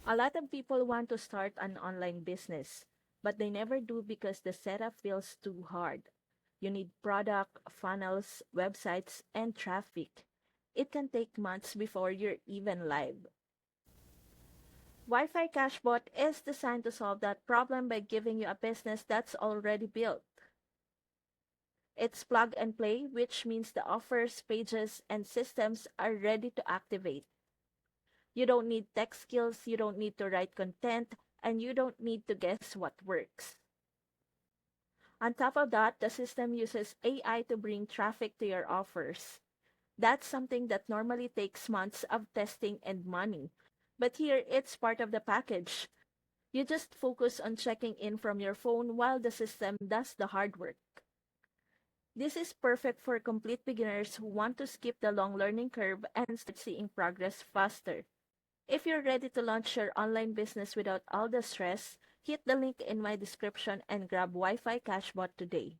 A lot of people want to start an online business, but they never do because the setup feels too hard. You need product, funnels, websites, and traffic. It can take months before you're even live. Wi-Fi Cash Bot is designed to solve that problem by giving you a business that's already built. It's plug and play, which means the offers, pages, and systems are ready to activate. You don't need tech skills, you don't need to write content, and you don't need to guess what works. On top of that, the system uses AI to bring traffic to your offers. That's something that normally takes months of testing and money. But here, it's part of the package. You just focus on checking in from your phone while the system does the hard work. This is perfect for complete beginners who want to skip the long learning curve and start seeing progress faster. If you're ready to launch your online business without all the stress, hit the link in my description and grab Wi-Fi Cashbot today.